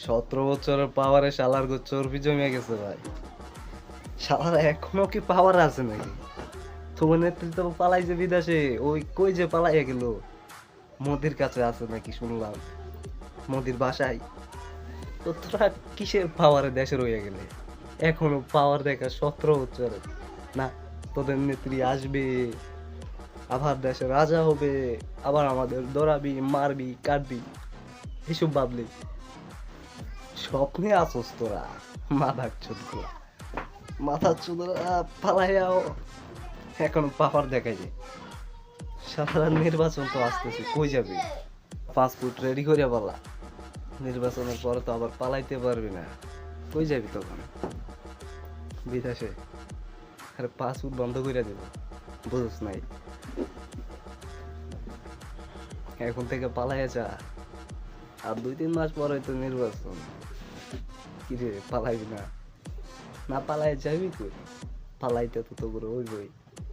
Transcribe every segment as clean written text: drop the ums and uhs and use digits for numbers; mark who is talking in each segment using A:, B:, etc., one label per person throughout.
A: 17 বছরের পাওয়ারে শালার গো চর্বি জমে গেছে ভাই। শালার এখনো কি পাওয়ার আছে নাকি? তোমার নেতৃত্ব পালাইছে বিদেশে, ওই কই যে পালাইয়া গেল? মোদির কাছে আছে নাকি শুনলাম, মোদির বাসায়। তো তোরা কিসের পাওয়ারে দেশে রইয়া গেলে? এখনো পাওয়ার দেখা 17 বছরে না? তোদের নেত্রী আসবে, আবার দেশের রাজা হবে, আবার আমাদের দৌড়াবি, মারবি, কাটবি, এসব ভাবলি স্বপ্নে আসোস তোরা। মাথার চোদগুলা, মাথার চোদরা পালাইয়াও এখন পাওয়ার দেখাই যায়। সাধারণ নির্বাচন তো আসতেছে, কই যাবি? পাসপোর্ট রেডি করিয়া বলা, নির্বাচনের পরে তো আবার পালাইতে পারবি না। কই যাবি তখন? বিদেশে? আরে পাসপোর্ট বন্ধ করে দেব, বুঝছ নাই? এখন থেকে পালাইয়া যা, আর 2-3 মাস পরে তো নির্বাচন। কি রে, পালাইবি না? না পালাই যাবি কই? পালাইতে তো তো করে হইবই,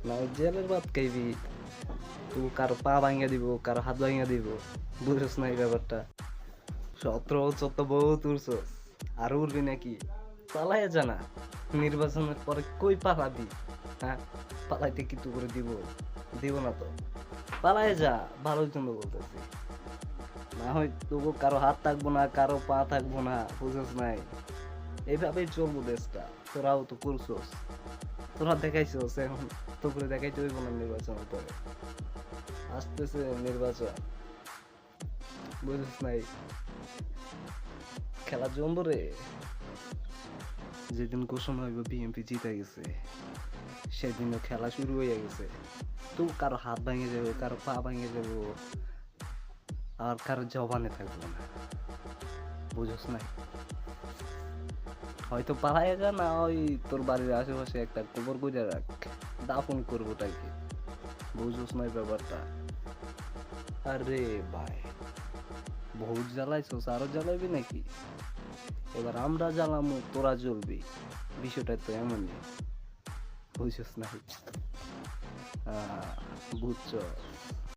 A: না ওই জেলের ভাত খাইবি। তো কারো পা ভাঙিয়া দিব, কারো হাত ভাঙিয়া দিব, বুঝছ না এই ব্যাপারটা? 17 বছর তো বহুত উড়ছস, আর উড়বি নাকি? পালাইয়া জানা, নির্বাচনের পরে কই পালাবি? হ্যাঁ, পালাইতে কিন্তু করে দিব? দিব না তো। পালাইয়া যা, ভালোর জন্য বলতেছি। না হয় তবু কারো হাত থাকবো না, কারো পা থাকবো না, বুঝছ নাই? এইভাবেই চলবো দেশটা। তোরাও তো করছস, তোরা দেখাইছস, এখন তো করে দেখাইতে হইব না নির্বাচনের পরে। আসতেছে নির্বাচন, বুঝছ নাই? খেলা জমবো রে। যেদিন ঘোষণা হইব বিএনপি জিতে গেছে, সেদিনও খেলা শুরু হয়ে গেছে। তো কারো হাত ভাঙে যাবে, কারো পা ভাঙে যাবো, আর কারো জবানে থাকবো না, বুঝছ নাই? হয়তো পালাইয়া যা, না ওই তোর বাড়ির আশেপাশে একটা কবর করে রাখ, দাফন করবো তাকে, বুঝছ নাই ব্যাপারটা? আরে ভাই, বহুত জ্বালাইছস, আরো জ্বালাইবি নাকি? এবার আমরা জ্বালামু, তোরা জ্বলবি। বিষয়টা তো এমনই, বুঝছ নাই? বুঝছ?